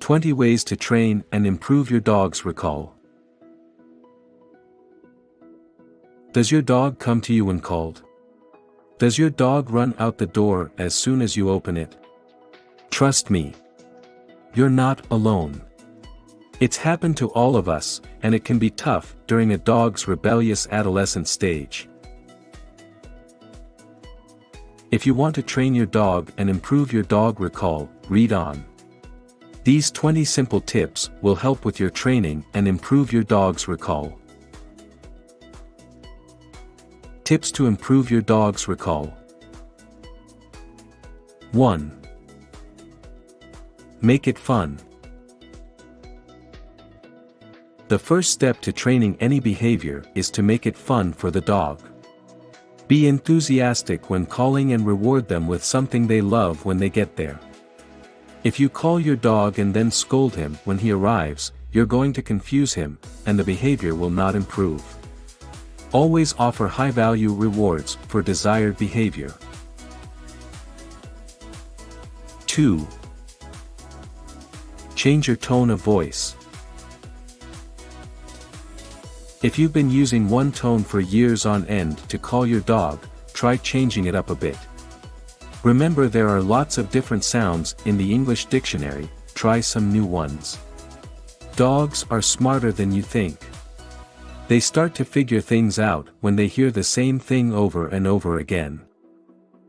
20 ways to train and improve your dog's recall. Does your dog come to you when called? Does your dog run out the door as soon as you open it? Trust me. You're not alone. It's happened to all of us, and it can be tough during a dog's rebellious adolescent stage. If you want to train your dog and improve your dog recall, read on. These 20 simple tips will help with your training and improve your dog's recall. Tips to improve your dog's recall. 1. Make it fun. The first step to training any behavior is to make it fun for the dog. Be enthusiastic when calling and reward them with something they love when they get there. If you call your dog and then scold him when he arrives, you're going to confuse him, and the behavior will not improve. Always offer high-value rewards for desired behavior. 2. Change your tone of voice. If you've been using one tone for years on end to call your dog, try changing it up a bit. Remember, there are lots of different sounds in the English dictionary, try some new ones. Dogs are smarter than you think. They start to figure things out when they hear the same thing over and over again.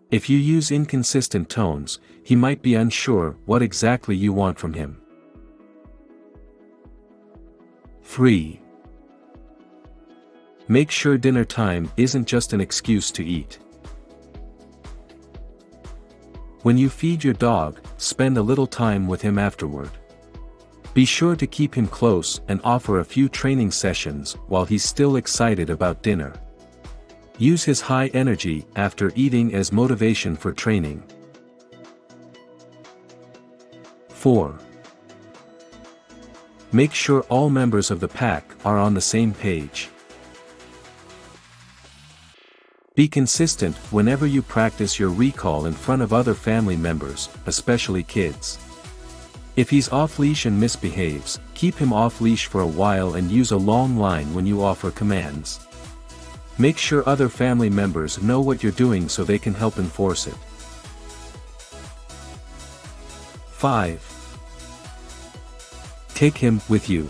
If you use inconsistent tones, he might be unsure what exactly you want from him. 3. Make sure dinner time isn't just an excuse to eat. When you feed your dog, spend a little time with him afterward. Be sure to keep him close and offer a few training sessions while he's still excited about dinner. Use his high energy after eating as motivation for training. 4. Make sure all members of the pack are on the same page. Be consistent whenever you practice your recall in front of other family members, especially kids. If he's off-leash and misbehaves, keep him off-leash for a while and use a long line when you offer commands. Make sure other family members know what you're doing so they can help enforce it. 5. Take him with you.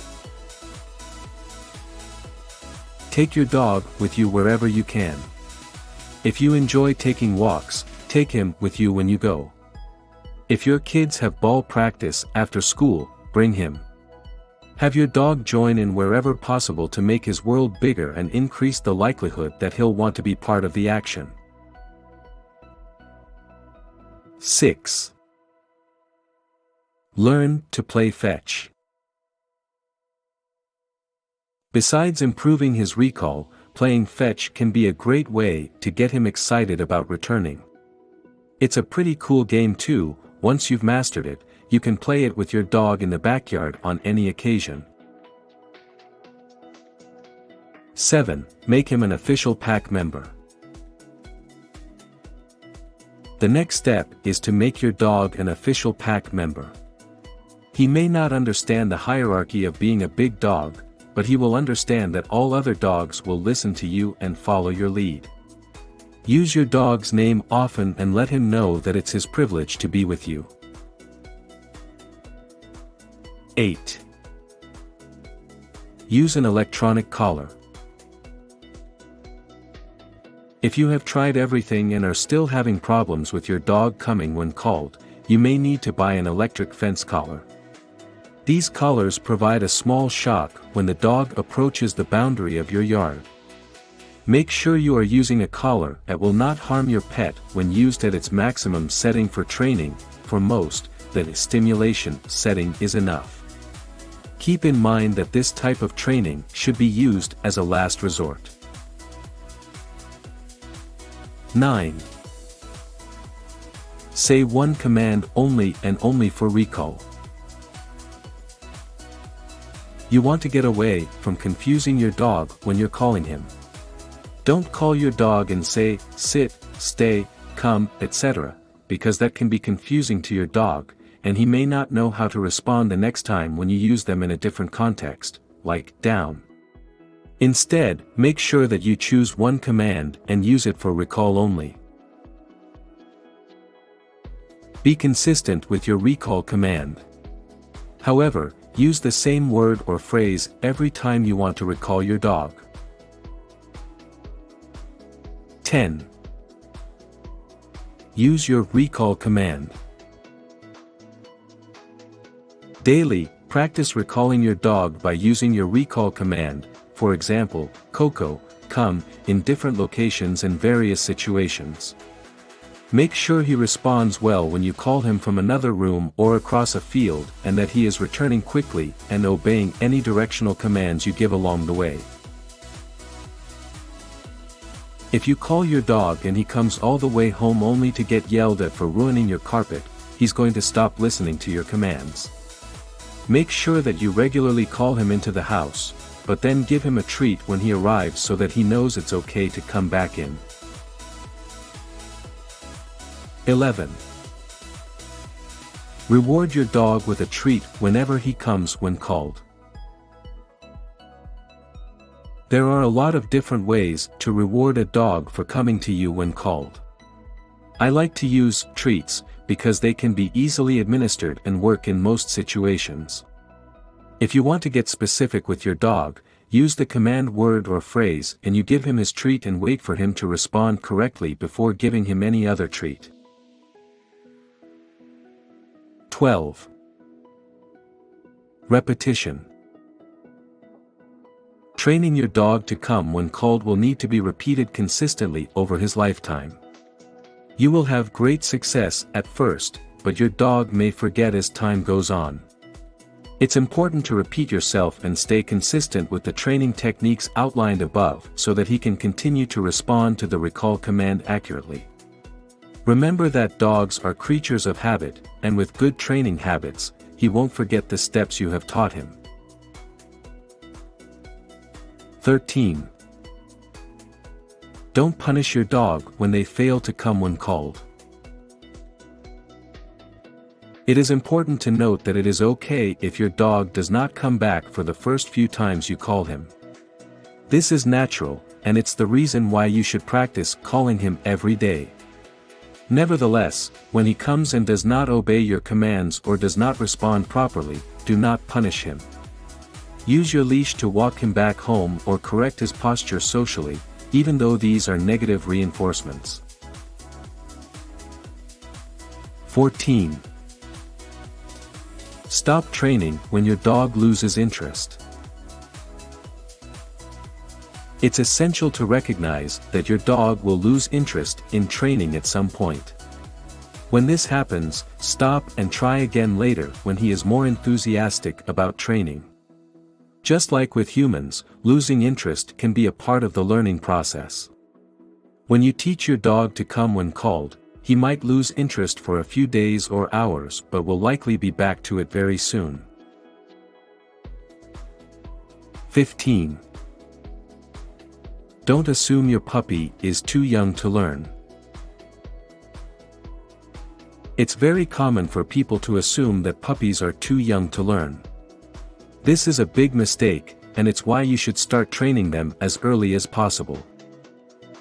Take your dog with you wherever you can. If you enjoy taking walks, take him with you when you go. If your kids have ball practice after school, bring him. Have your dog join in wherever possible to make his world bigger and increase the likelihood that he'll want to be part of the action. 6. Learn to play fetch. Besides improving his recall, playing fetch can be a great way to get him excited about returning. It's a pretty cool game too. Once you've mastered it, you can play it with your dog in the backyard on any occasion. 7. Make him an official pack member. The next step is to make your dog an official pack member. He may not understand the hierarchy of being a big dog, but he will understand that all other dogs will listen to you and follow your lead. Use your dog's name often and let him know that it's his privilege to be with you. 8. Use an electronic collar. If you have tried everything and are still having problems with your dog coming when called, you may need to buy an electric fence collar. These collars provide a small shock when the dog approaches the boundary of your yard. Make sure you are using a collar that will not harm your pet when used at its maximum setting for training. For most, the stimulation setting is enough. Keep in mind that this type of training should be used as a last resort. 9. Say one command only and only for recall. You want to get away from confusing your dog when you're calling him. Don't call your dog and say, sit, stay, come, etc., because that can be confusing to your dog, and he may not know how to respond the next time when you use them in a different context, like down. Instead, make sure that you choose one command and use it for recall only. Be consistent with your recall command. However, use the same word or phrase every time you want to recall your dog. 10. Use your recall command. Daily, practice recalling your dog by using your recall command, for example, Coco, come, in different locations and various situations. Make sure he responds well when you call him from another room or across a field, and that he is returning quickly and obeying any directional commands you give along the way. If you call your dog and he comes all the way home only to get yelled at for ruining your carpet, he's going to stop listening to your commands. Make sure that you regularly call him into the house, but then give him a treat when he arrives so that he knows it's okay to come back in. 11. Reward your dog with a treat whenever he comes when called. There are a lot of different ways to reward a dog for coming to you when called. I like to use treats because they can be easily administered and work in most situations. If you want to get specific with your dog, use the command word or phrase and you give him his treat and wait for him to respond correctly before giving him any other treat. 12. Repetition. Training your dog to come when called will need to be repeated consistently over his lifetime. You will have great success at first, but your dog may forget as time goes on. It's important to repeat yourself and stay consistent with the training techniques outlined above so that he can continue to respond to the recall command accurately. Remember that dogs are creatures of habit, and with good training habits, he won't forget the steps you have taught him. 13. Don't punish your dog when they fail to come when called. It is important to note that it is okay if your dog does not come back for the first few times you call him. This is natural, and it's the reason why you should practice calling him every day. Nevertheless, when he comes and does not obey your commands or does not respond properly, do not punish him. Use your leash to walk him back home or correct his posture socially, even though these are negative reinforcements. 14. Stop training when your dog loses interest. It's essential to recognize that your dog will lose interest in training at some point. When this happens, stop and try again later when he is more enthusiastic about training. Just like with humans, losing interest can be a part of the learning process. When you teach your dog to come when called, he might lose interest for a few days or hours but will likely be back to it very soon. 15. Don't assume your puppy is too young to learn. It's very common for people to assume that puppies are too young to learn. This is a big mistake, and it's why you should start training them as early as possible.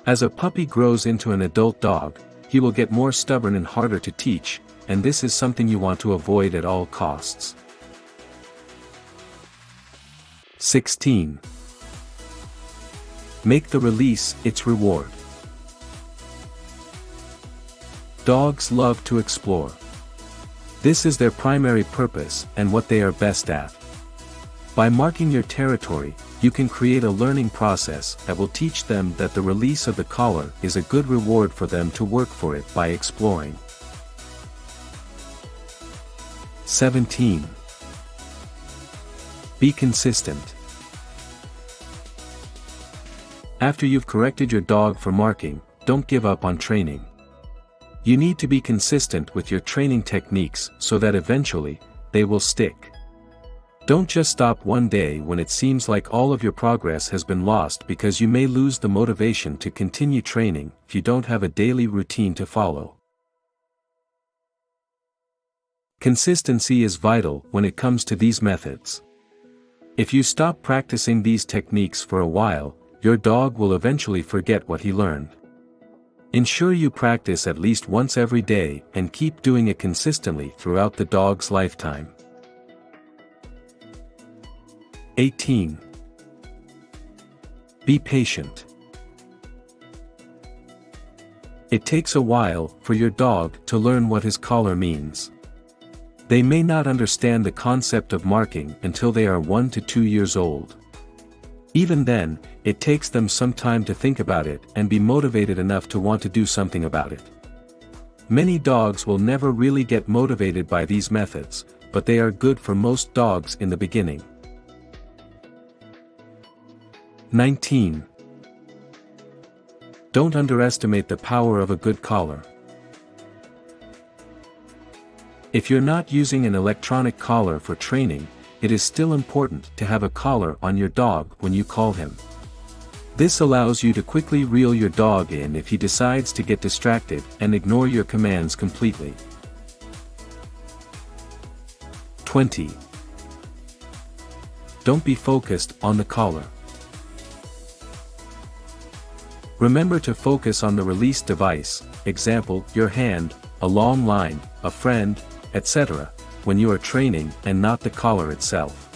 As a puppy grows into an adult dog, he will get more stubborn and harder to teach, and this is something you want to avoid at all costs. 16. Make the release its reward. Dogs love to explore. This is their primary purpose and what they are best at. By marking your territory, you can create a learning process that will teach them that the release of the collar is a good reward for them to work for it by exploring. 17. Be consistent. After you've corrected your dog for marking, don't give up on training. You need to be consistent with your training techniques so that eventually, they will stick. Don't just stop one day when it seems like all of your progress has been lost, because you may lose the motivation to continue training if you don't have a daily routine to follow. Consistency is vital when it comes to these methods. If you stop practicing these techniques for a while, your dog will eventually forget what he learned. Ensure you practice at least once every day and keep doing it consistently throughout the dog's lifetime. 18. Be patient. It takes a while for your dog to learn what his collar means. They may not understand the concept of marking until they are 1 to 2 years old. Even then, it takes them some time to think about it and be motivated enough to want to do something about it. Many dogs will never really get motivated by these methods, but they are good for most dogs in the beginning. 19. Don't underestimate the power of a good collar. If you're not using an electronic collar for training, it is still important to have a collar on your dog when you call him. This allows you to quickly reel your dog in if he decides to get distracted and ignore your commands completely. 20. Don't be focused on the collar. Remember to focus on the release device, example, your hand, a long line, a friend, etc., when you are training and not the collar itself.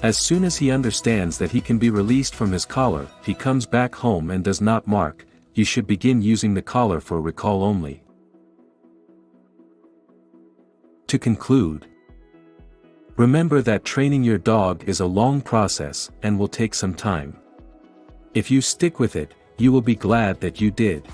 As soon as he understands that he can be released from his collar, he comes back home and does not mark, you should begin using the collar for recall only. To conclude, remember that training your dog is a long process and will take some time. If you stick with it, you will be glad that you did.